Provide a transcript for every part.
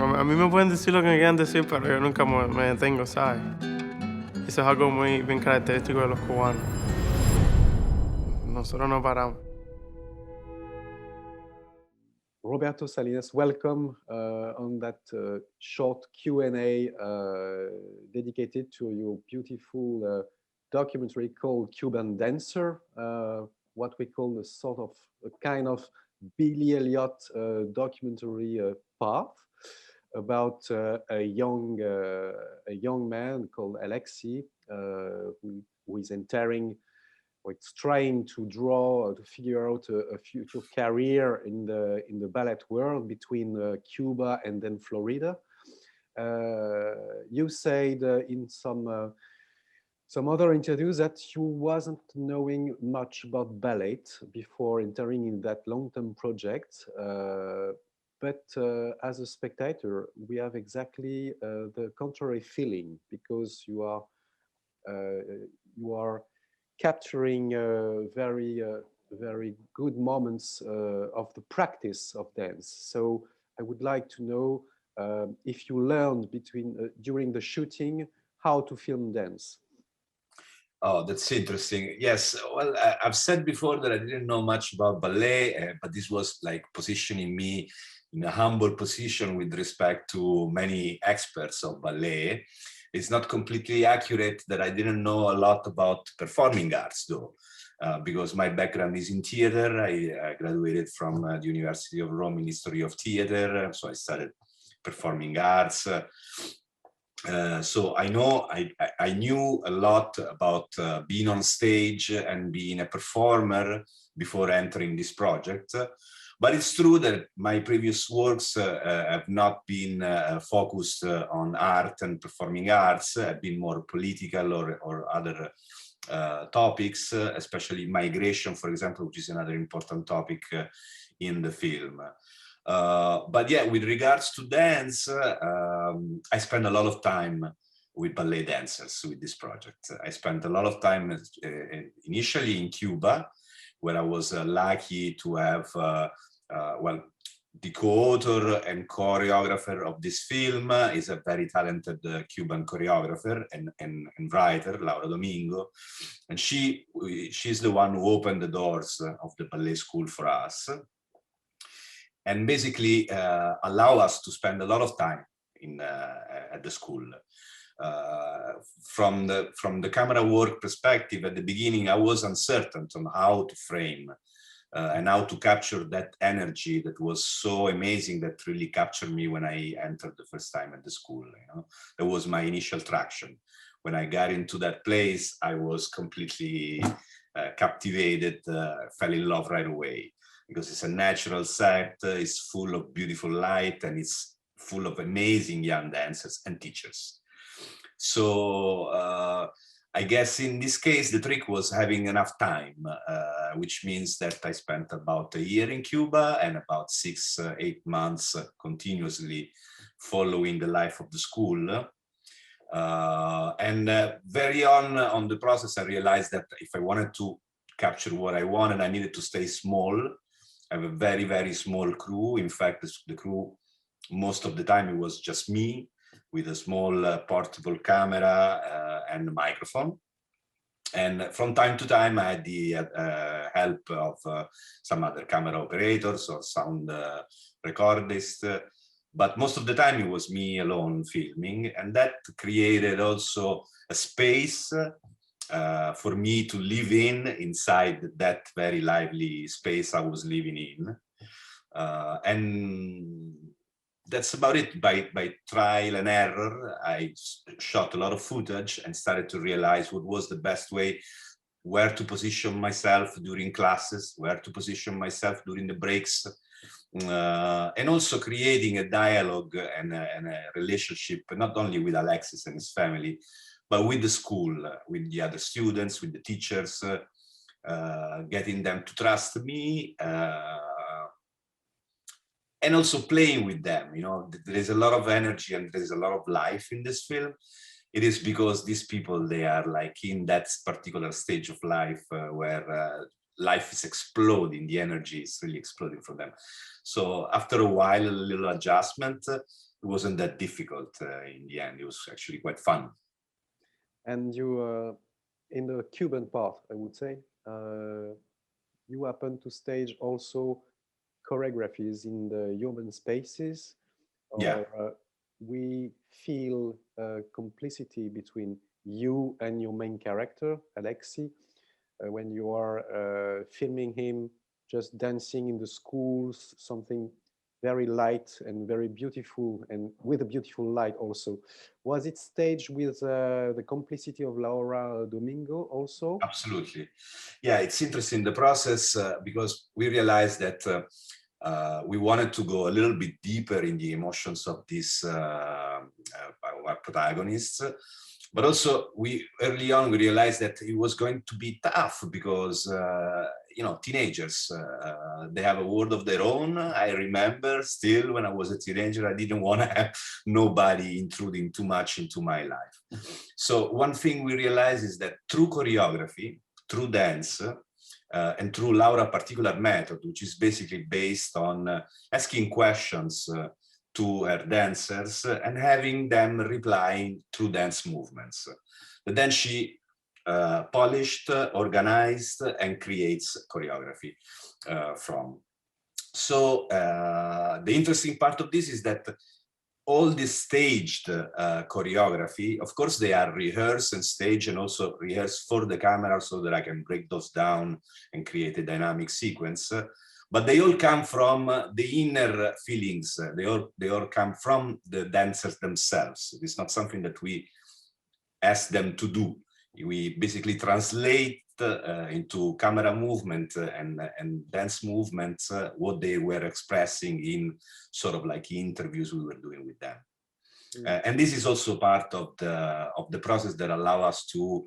a mí me pueden decir lo que me quieran decir, pero yo nunca me detengo, ¿sabes? Eso es algo muy bien característico de los cubanos. Nosotros no paramos. Roberto Salinas, welcome on that short Q&A dedicated to your beautiful documentary called Cuban Dancer, what we call a kind of Billy Elliot documentary path about a young man called Alexei who is entering or it's trying to draw to figure out a future career in the ballet world between Cuba and then Florida. You said in some other interviews that you wasn't knowing much about ballet before entering in that long-term project. But as a spectator, we have exactly the contrary feeling because you are capturing very good moments of the practice of dance. So I would like to know if you learned during the shooting how to film dance. Oh, that's interesting. Yes, well, I've said before that I didn't know much about ballet, but this was like positioning me in a humble position with respect to many experts of ballet. It's not completely accurate that I didn't know a lot about performing arts, though, because my background is in theater. I graduated from the University of Rome in History of Theater, so I studied performing arts. So I knew a lot about being on stage and being a performer before entering this project. But it's true that my previous works have not been focused on art and performing arts, have been more political or other topics, especially migration, for example, which is another important topic in the film. But yeah, with regards to dance, I spend a lot of time with ballet dancers with this project. I spent a lot of time initially in Cuba, where I was lucky to have, well, the co-author and choreographer of this film is a very talented Cuban choreographer and writer, Laura Domingo. And she's the one who opened the doors of the ballet school for us. And basically allow us to spend a lot of time at the school. From the camera work perspective, at the beginning, I was uncertain on how to frame and how to capture that energy that was so amazing that really captured me when I entered the first time at the school. You know, that was my initial traction. When I got into that place, I was completely captivated, fell in love right away. Because it's a natural set, it's full of beautiful light, and it's full of amazing young dancers and teachers. So I guess in this case, the trick was having enough time, which means that I spent about a year in Cuba and about 6-8 months continuously following the life of the school. And very on the process, I realized that if I wanted to capture what I wanted, I needed to stay small. I have a very, very small crew. In fact, the crew, most of the time, it was just me with a small portable camera and a microphone. And from time to time, I had the help of some other camera operators or sound recordists. But most of the time, it was me alone filming. And that created also a space for me to live inside that very lively space I was living in. And that's about it. By trial and error, I shot a lot of footage and started to realize what was the best way, where to position myself during classes, where to position myself during the breaks, and also creating a dialogue and a relationship, not only with Alexis and his family, but with the school, with the other students, with the teachers, getting them to trust me, and also playing with them. You know, there is a lot of energy and there is a lot of life in this film. It is because these people, they are like in that particular stage of life where life is exploding, the energy is really exploding for them. So after a while, a little adjustment, wasn't that difficult in the end. It was actually quite fun. And you, in the Cuban part, I would say, you happen to stage also choreographies in the urban spaces, or Yeah. we feel complicity between you and your main character, Alexi, when you are filming him just dancing in the schools, something very light and very beautiful, and with a beautiful light also. Was it staged with the complicity of Laura Domingo also? Absolutely. Yeah, it's interesting, the process, because we realized that we wanted to go a little bit deeper in the emotions of these our protagonists. But also, early on we realized that it was going to be tough because you know, teenagers, they have a world of their own. I remember still when I was a teenager, I didn't want to have nobody intruding too much into my life. So one thing we realized is that through choreography, through dance, and through Laura's particular method, which is basically based on asking questions to her dancers and having them replying through dance movements. But then she polished, organized, and creates choreography from. So the interesting part of this is that all this staged choreography, of course, they are rehearsed and staged and also rehearsed for the camera so that I can break those down and create a dynamic sequence. But they all come from the inner feelings. They all come from the dancers themselves. It's not something that we ask them to do. We basically translate into camera movement and dance movements what they were expressing in sort of like interviews we were doing with them. And this is also part of the process that allow us to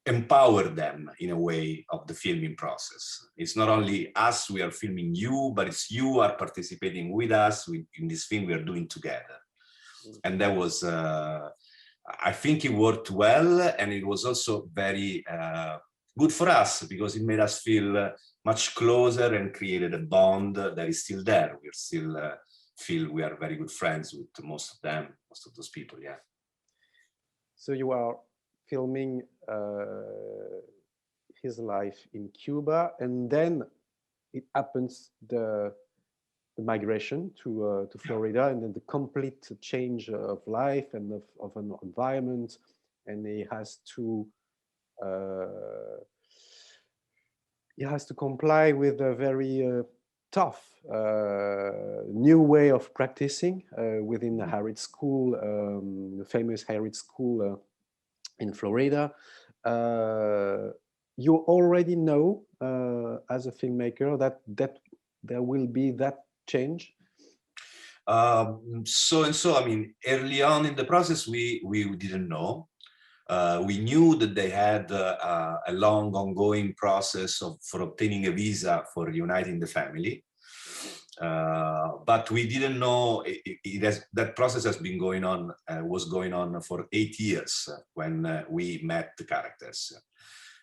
empower them in a way of the filming process. It's not only us, we are filming you, but it's you are participating with us in this film we are doing together. And that was, I think it worked well, and it was also very good for us because it made us feel much closer and created a bond that is still there. We're still feel we are very good friends with most of them, most of those people, yeah. So you are filming his life in Cuba, and then it happens the migration to Florida, and then the complete change of life and of an environment, and he has to comply with a very tough new way of practicing within the Harriet School, the famous Harriet School in Florida. You already know as a filmmaker that there will be that change. So I mean, early on in the process, we didn't know. We knew that they had a long ongoing process for obtaining a visa for reuniting the family. But we didn't know that process has been going on, was going on for 8 years when we met the characters.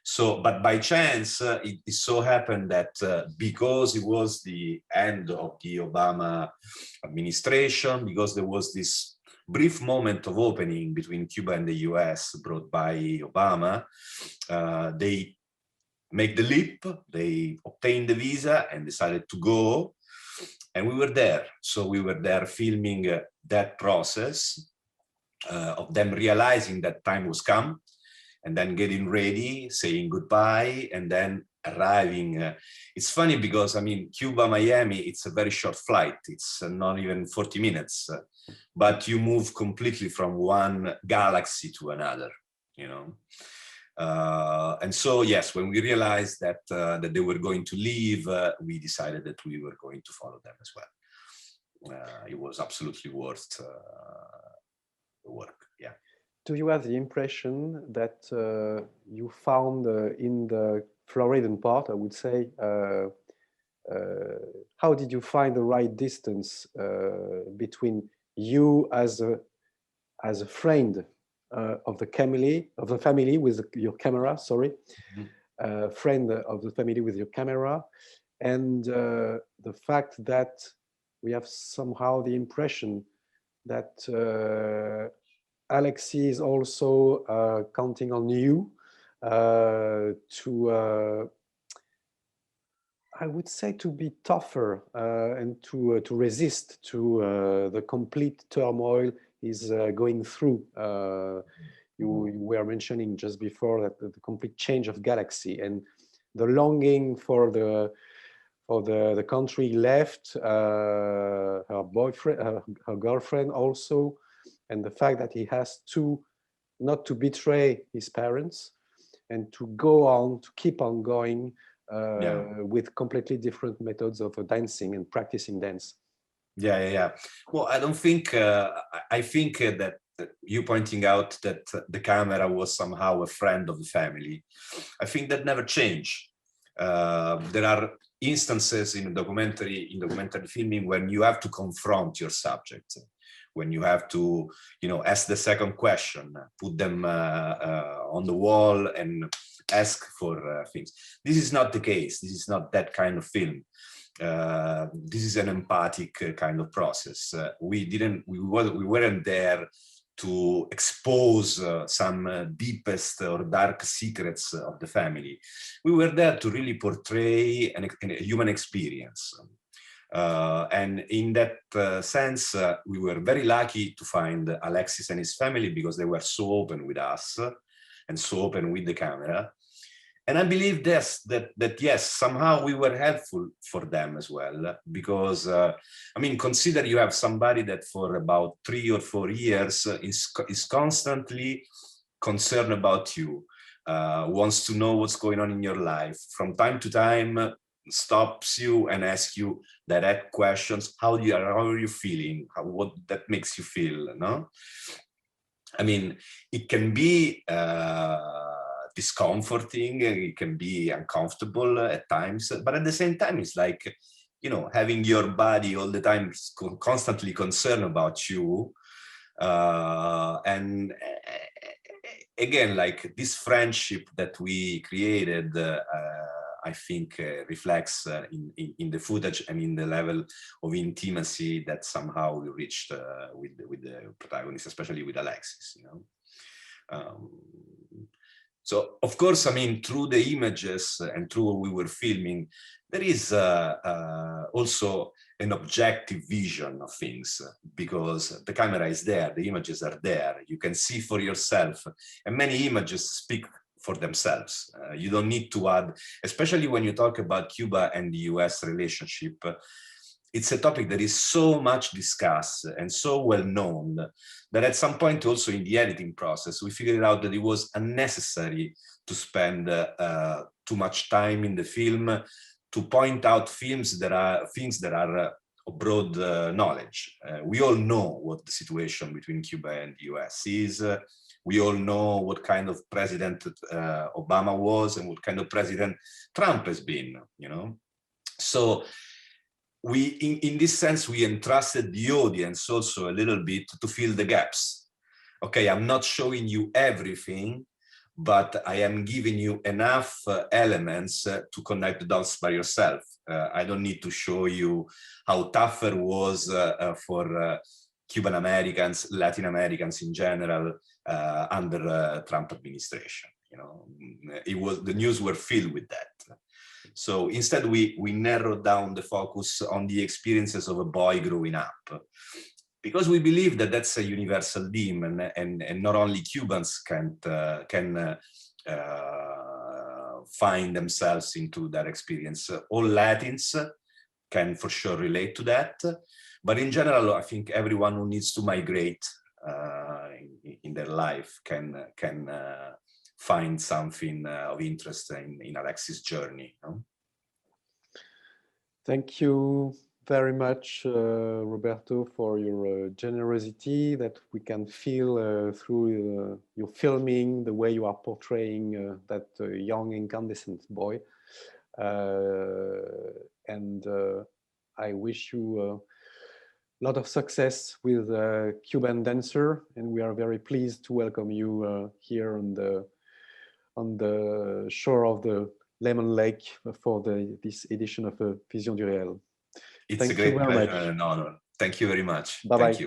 So, but by chance, it so happened that because it was the end of the Obama administration, because there was this brief moment of opening between Cuba and the US brought by Obama, they make the leap, they obtained the visa and decided to go. And we were there. So we were there filming that process of them realizing that time was come, and then getting ready, saying goodbye, and then arriving. It's funny because, I mean, Cuba, Miami, it's a very short flight. It's not even 40 minutes, but you move completely from one galaxy to another, you know? And so, yes, when we realized that, that they were going to leave, we decided that we were going to follow them as well. It was absolutely worth the work, yeah. Do you have the impression that you found in the Floridian part, I would say, how did you find the right distance between you as a friend of the family with your camera, sorry, friend of the family with your camera, and the fact that we have somehow the impression that Alexis is also counting on you to, I would say, to be tougher and to resist to the complete turmoil he's going through. You were mentioning just before that the complete change of galaxy and the longing for the country he left, her boyfriend, her girlfriend also, and the fact that he has to not to betray his parents and to go on, to keep on going with completely different methods of dancing and practicing dance. Yeah. Well, I don't think, I think that you pointing out that the camera was somehow a friend of the family, I think that never changed. There are instances in documentary filming when you have to confront your subject, when you have to, ask the second question, put them on the wall and ask for things. This is not the case. This is not that kind of film. This is an empathic kind of process. We weren't there to expose some deepest or dark secrets of the family. We were there to really portray a human experience. And in that sense, we were very lucky to find Alexis and his family because they were so open with us and so open with the camera. And I believe that yes, somehow we were helpful for them as well, because consider you have somebody that for about 3 or 4 years is constantly concerned about you, wants to know what's going on in your life. From time to time, stops you and asks you direct questions. How are you feeling? What that makes you feel? No, it can be discomforting, it can be uncomfortable at times, but at the same time, it's like, having your body all the time constantly concerned about you. And again, like this friendship that we created, I think reflects in the footage and in the level of intimacy that somehow we reached with the protagonist, especially with Alexis, So, of course, through the images and through what we were filming, there is also an objective vision of things, because the camera is there, the images are there, you can see for yourself, and many images speak for themselves. You don't need to add, especially when you talk about Cuba and the US relationship. It's a topic that is so much discussed and so well known that at some point also in the editing process, we figured out that it was unnecessary to spend too much time in the film to point out things that are of broad knowledge. We all know what the situation between Cuba and the US is. We all know what kind of president Obama was and what kind of president Trump has been, So in this sense, we entrusted the audience also a little bit to fill the gaps. Okay, I'm not showing you everything, but I am giving you enough elements to connect the dots by yourself. I don't need to show you how tough it was for Cuban Americans, Latin Americans in general, under Trump administration. The news were filled with that. So instead, we narrowed down the focus on the experiences of a boy growing up, because we believe that that's a universal theme, and not only Cubans can find themselves into that experience. All Latins can for sure relate to that, but in general, I think everyone who needs to migrate in their life can find something of interest in Alexis' journey. Thank you very much, Roberto, for your generosity that we can feel through your filming, the way you are portraying that young incandescent boy. And I wish you a lot of success with Cuban Dancer, and we are very pleased to welcome you here on the shore of the Lemon Lake for this edition of Vision du Réel. It's a great pleasure and an honor. Thank you very much. Bye-bye. Thank you.